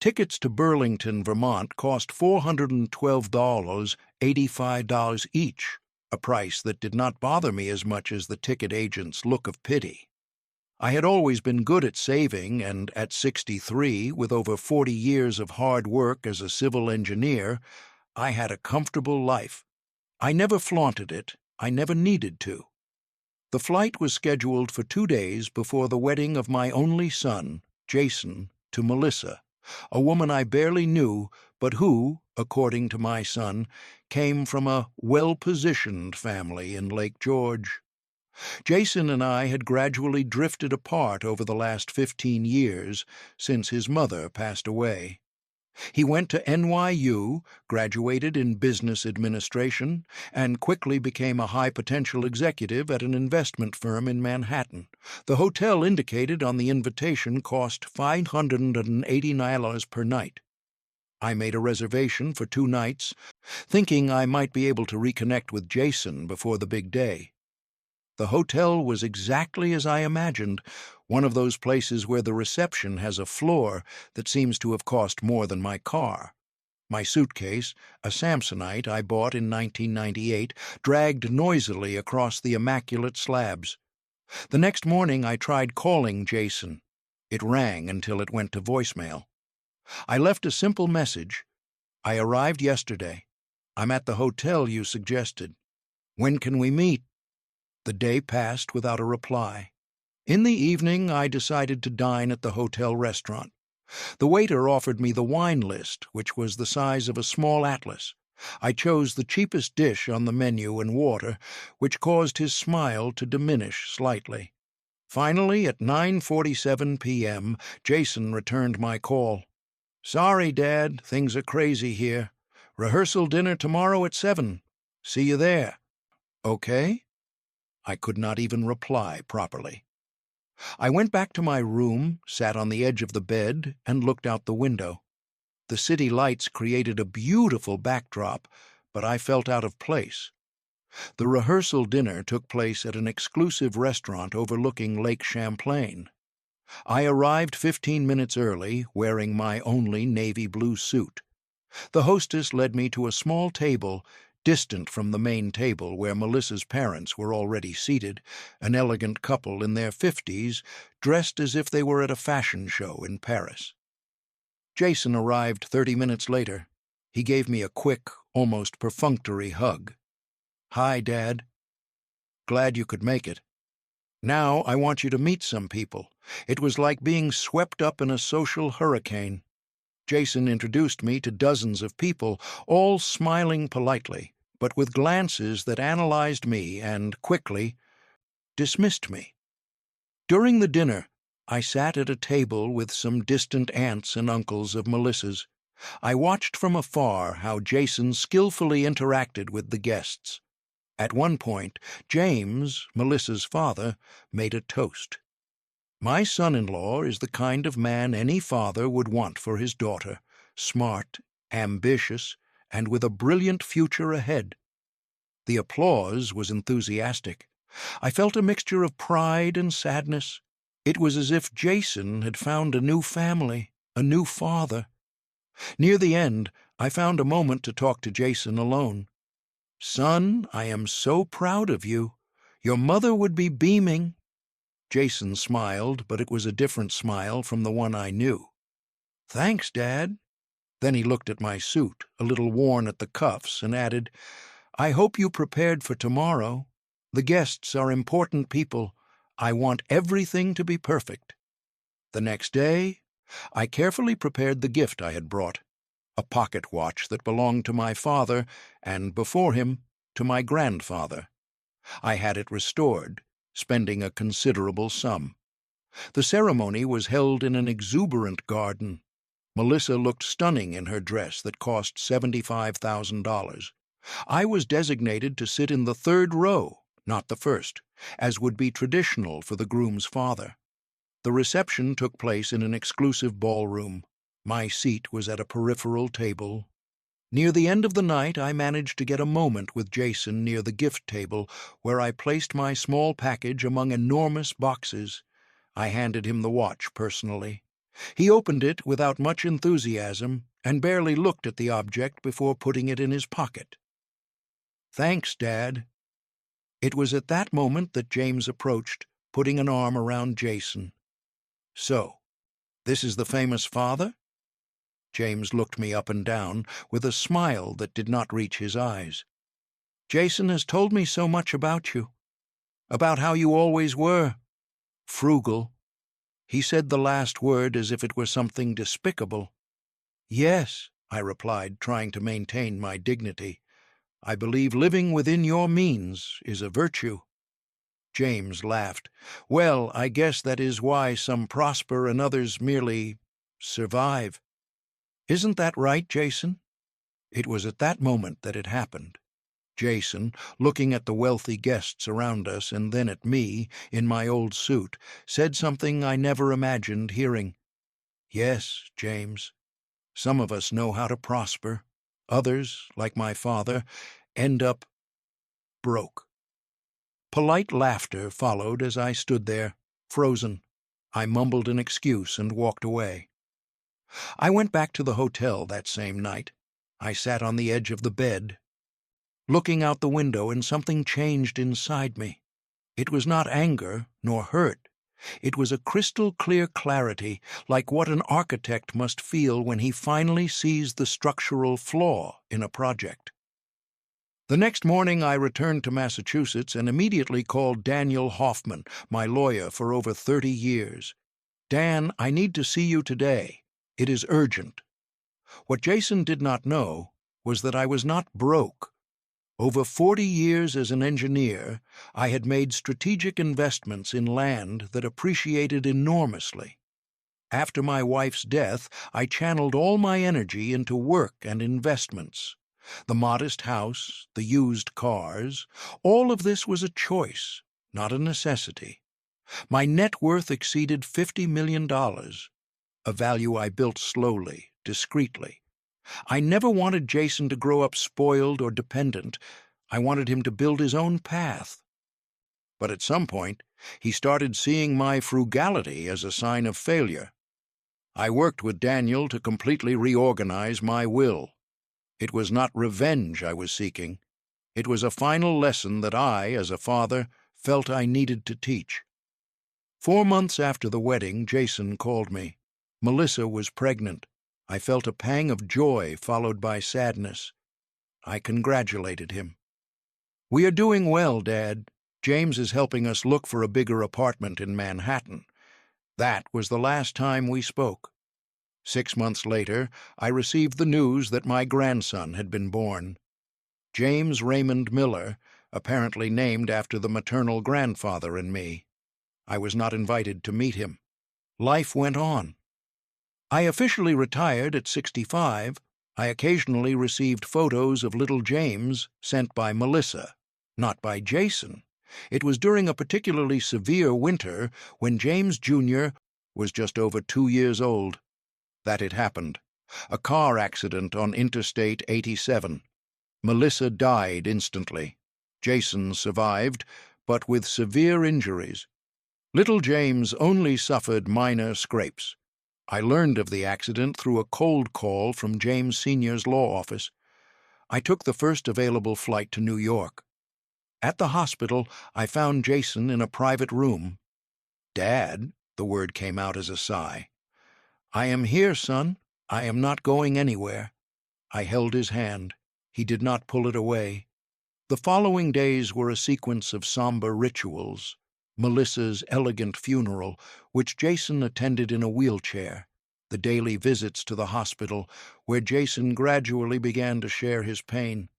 Tickets to Burlington, Vermont cost $412, $85 each, a price that did not bother me as much as the ticket agent's look of pity. I had always been good at saving, and at 63, with over 40 years of hard work as a civil engineer, I had a comfortable life. I never flaunted it. I never needed to. The flight was scheduled for 2 days before the wedding of my only son, Jason, to Melissa, a woman I barely knew, but who, according to my son, came from a well-positioned family in Lake George. Jason and I had gradually drifted apart over the last 15 years since his mother passed away. He went to NYU, graduated in business administration, and quickly became a high-potential executive at an investment firm in Manhattan. The hotel indicated on the invitation cost $580 per night. I made a reservation for 2 nights, thinking I might be able to reconnect with Jason before the big day. The hotel was exactly as I imagined, one of those places where the reception has a floor that seems to have cost more than my car. My suitcase, a Samsonite I bought in 1998, dragged noisily across the immaculate slabs. The next morning I tried calling Jason. It rang until it went to voicemail. I left a simple message. I arrived yesterday. I'm at the hotel you suggested. When can we meet? The day passed without a reply. In the evening, I decided to dine at the hotel restaurant. The waiter offered me the wine list, which was the size of a small atlas. I chose the cheapest dish on the menu and water, which caused his smile to diminish slightly. Finally, at 9:47 p.m., Jason returned my call. "Sorry, Dad, things are crazy here. Rehearsal dinner tomorrow at 7. See you there." "Okay?" I could not even reply properly. I went back to my room, sat on the edge of the bed, and looked out the window. The city lights created a beautiful backdrop, but I felt out of place. The rehearsal dinner took place at an exclusive restaurant overlooking Lake Champlain. I arrived 15 minutes early, wearing my only navy blue suit. The hostess led me to a small table distant from the main table where Melissa's parents were already seated, an elegant couple in their 50s, dressed as if they were at a fashion show in Paris. Jason arrived 30 minutes later. He gave me a quick, almost perfunctory hug. "Hi, Dad. Glad you could make it. Now I want you to meet some people. It was like being swept up in a social hurricane." Jason introduced me to dozens of people, all smiling politely, but with glances that analyzed me and, quickly, dismissed me. During the dinner, I sat at a table with some distant aunts and uncles of Melissa's. I watched from afar how Jason skillfully interacted with the guests. At one point, James, Melissa's father, made a toast. "My son-in-law is the kind of man any father would want for his daughter, smart, ambitious, and with a brilliant future ahead." The applause was enthusiastic. I felt a mixture of pride and sadness. It was as if Jason had found a new family, a new father. Near the end, I found a moment to talk to Jason alone. "Son, I am so proud of you. Your mother would be beaming." Jason smiled, but it was a different smile from the one I knew. "Thanks, Dad." Then he looked at my suit, a little worn at the cuffs, and added, "I hope you prepared for tomorrow. The guests are important people. I want everything to be perfect." The next day, I carefully prepared the gift I had brought, a pocket watch that belonged to my father and, before him, to my grandfather. I had it restored, spending a considerable sum. The ceremony was held in an exuberant garden. Melissa looked stunning in her dress that cost $75,000. I was designated to sit in the 3rd row, not the 1st, as would be traditional for the groom's father. The reception took place in an exclusive ballroom. My seat was at a peripheral table. Near the end of the night, I managed to get a moment with Jason near the gift table, where I placed my small package among enormous boxes. I handed him the watch personally. He opened it without much enthusiasm and barely looked at the object before putting it in his pocket. "Thanks, Dad." It was at that moment that James approached, putting an arm around Jason. "So, this is the famous father?" James looked me up and down with a smile that did not reach his eyes. "Jason has told me so much about you, about how you always were. Frugal." He said the last word as if it were something despicable. "Yes," I replied, trying to maintain my dignity. "I believe living within your means is a virtue." James laughed. "Well, I guess that is why some prosper and others merely survive. Isn't that right, Jason?" It was at that moment that it happened. Jason, looking at the wealthy guests around us and then at me, in my old suit, said something I never imagined hearing. "Yes, James, some of us know how to prosper. Others, like my father, end up broke." Polite laughter followed as I stood there, frozen. I mumbled an excuse and walked away. I went back to the hotel that same night. I sat on the edge of the bed, looking out the window, and something changed inside me. It was not anger nor hurt. It was a crystal-clear clarity, like what an architect must feel when he finally sees the structural flaw in a project. The next morning I returned to Massachusetts and immediately called Daniel Hoffman, my lawyer for over 30 years. "Dan, I need to see you today. It is urgent." What Jason did not know was that I was not broke. Over 40 years as an engineer, I had made strategic investments in land that appreciated enormously. After my wife's death, I channeled all my energy into work and investments. The modest house, the used cars, all of this was a choice, not a necessity. My net worth exceeded $50 million, a value I built slowly, discreetly. I never wanted Jason to grow up spoiled or dependent. I wanted him to build his own path. But at some point, he started seeing my frugality as a sign of failure. I worked with Daniel to completely reorganize my will. It was not revenge I was seeking. It was a final lesson that I, as a father, felt I needed to teach. 4 months after the wedding, Jason called me. Melissa was pregnant. I felt a pang of joy followed by sadness. I congratulated him. "We are doing well, Dad. James is helping us look for a bigger apartment in Manhattan." That was the last time we spoke. 6 months later, I received the news that my grandson had been born. James Raymond Miller, apparently named after the maternal grandfather and me. I was not invited to meet him. Life went on. I officially retired at 65. I occasionally received photos of little James sent by Melissa, not by Jason. It was during a particularly severe winter when James Jr. was just over 2 years old that it happened. A car accident on Interstate 87. Melissa died instantly. Jason survived, but with severe injuries. Little James only suffered minor scrapes. I learned of the accident through a cold call from James Sr.'s law office. I took the first available flight to New York. At the hospital, I found Jason in a private room. "Dad," the word came out as a sigh. "I am here, son. I am not going anywhere." I held his hand. He did not pull it away. The following days were a sequence of somber rituals. Melissa's elegant funeral, which Jason attended in a wheelchair, the daily visits to the hospital, where Jason gradually began to share his pain.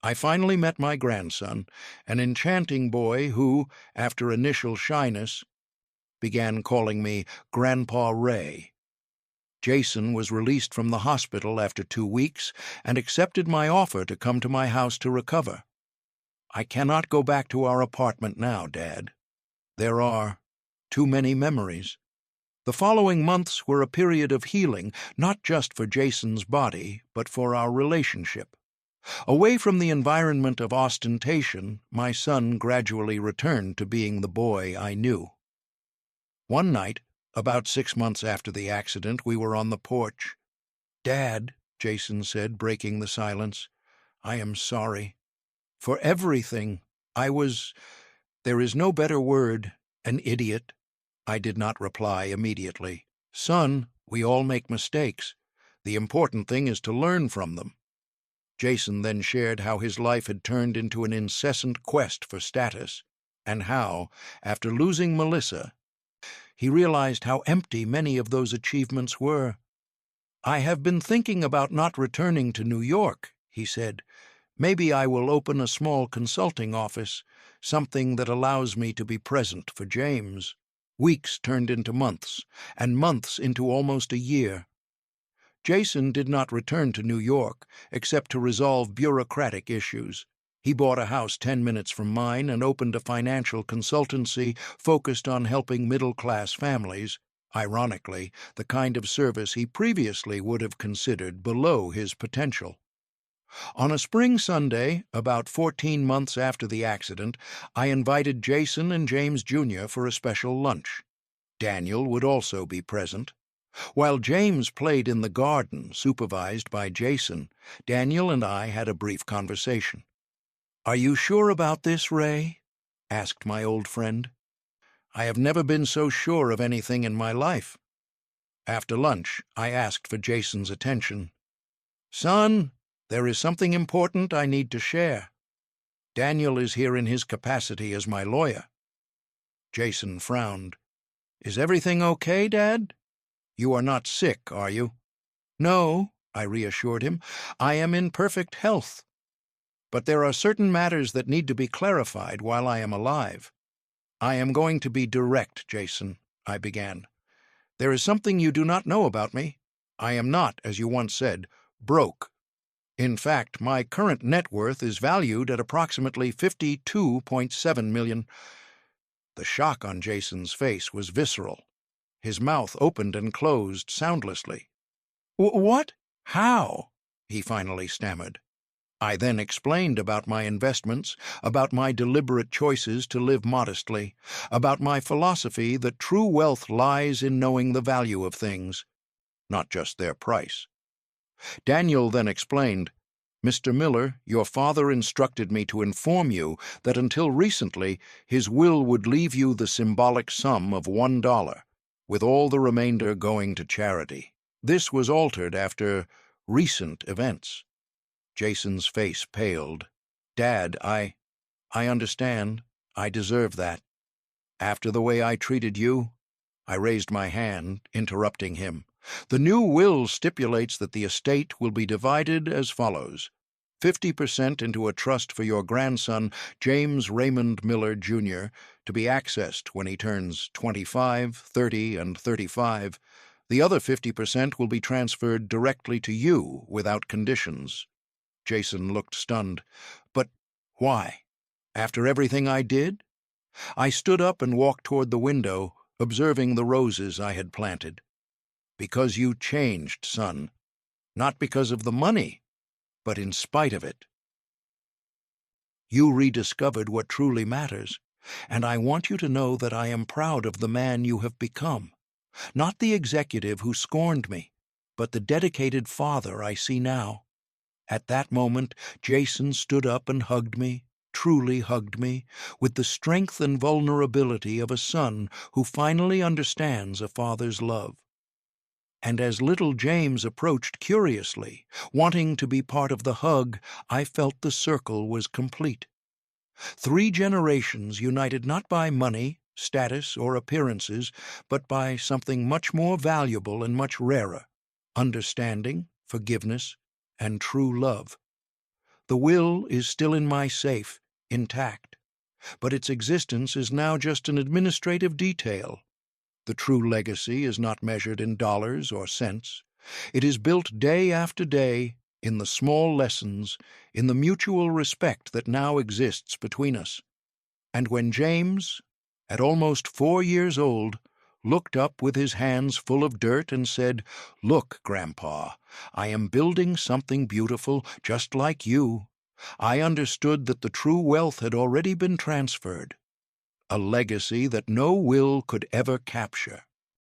I finally met my grandson, an enchanting boy who, after initial shyness, began calling me Grandpa Ray. Jason was released from the hospital after 2 weeks and accepted my offer to come to my house to recover. "I cannot go back to our apartment now, Dad. There are too many memories." The following months were a period of healing, not just for Jason's body, but for our relationship. Away from the environment of ostentation, my son gradually returned to being the boy I knew. One night, About 6 months after the accident, we were on the porch. "Dad," Jason said, breaking the silence, "I am sorry. For everything. There is no better word, an idiot." I did not reply immediately. "Son, we all make mistakes. The important thing is to learn from them." Jason then shared how his life had turned into an incessant quest for status, and how, after losing Melissa, he realized how empty many of those achievements were. "I have been thinking about not returning to New York," he said. "Maybe I will open a small consulting office, something that allows me to be present for James." Weeks turned into months, and months into almost a year. Jason did not return to New York, except to resolve bureaucratic issues. He bought a house 10 minutes from mine and opened a financial consultancy focused on helping middle-class families, ironically, the kind of service he previously would have considered below his potential. On a spring Sunday, about 14 months after the accident, I invited Jason and James Jr. for a special lunch. Daniel would also be present. While James played in the garden, supervised by Jason, Daniel and I had a brief conversation. "Are you sure about this, Ray?" asked my old friend. "I have never been so sure of anything in my life." After lunch, I asked for Jason's attention. "Son, there is something important I need to share. Daniel is here in his capacity as my lawyer." Jason frowned. "Is everything okay, Dad? You are not sick, are you?" "No," I reassured him. "I am in perfect health. But there are certain matters that need to be clarified while I am alive." "I am going to be direct, Jason," I began. "There is something you do not know about me. I am not, as you once said, broke. In fact, my current net worth is valued at approximately $52.7 million. The shock on Jason's face was visceral. His mouth opened and closed soundlessly. "What? How?" he finally stammered. I then explained about my investments, about my deliberate choices to live modestly, about my philosophy that true wealth lies in knowing the value of things, not just their price. Daniel then explained, "Mr. Miller, your father instructed me to inform you that until recently his will would leave you the symbolic sum of $1, with all the remainder going to charity. This was altered after recent events." Jason's face paled. "Dad, I understand. I deserve that. After the way I treated you—" I raised my hand, interrupting him. "The new will stipulates that the estate will be divided as follows. 50% into a trust for your grandson, James Raymond Miller, Jr., to be accessed when he turns 25, 30, and 35. The other 50% will be transferred directly to you without conditions." Jason looked stunned. "But why? After everything I did?" I stood up and walked toward the window, observing the roses I had planted. "Because you changed, son. Not because of the money, but in spite of it. You rediscovered what truly matters, and I want you to know that I am proud of the man you have become. Not the executive who scorned me, but the dedicated father I see now." At that moment, Jason stood up and hugged me, truly hugged me, with the strength and vulnerability of a son who finally understands a father's love. And as little James approached curiously, wanting to be part of the hug, I felt the circle was complete. 3 generations united not by money, status, or appearances, but by something much more valuable and much rarer: understanding, forgiveness, and true love. The will is still in my safe, intact, but its existence is now just an administrative detail. The true legacy is not measured in dollars or cents. It is built day after day in the small lessons, in the mutual respect that now exists between us. And when James, at almost 4 years old, looked up with his hands full of dirt and said, "Look, Grandpa, I am building something beautiful just like you," I understood that the true wealth had already been transferred, a legacy that no will could ever capture.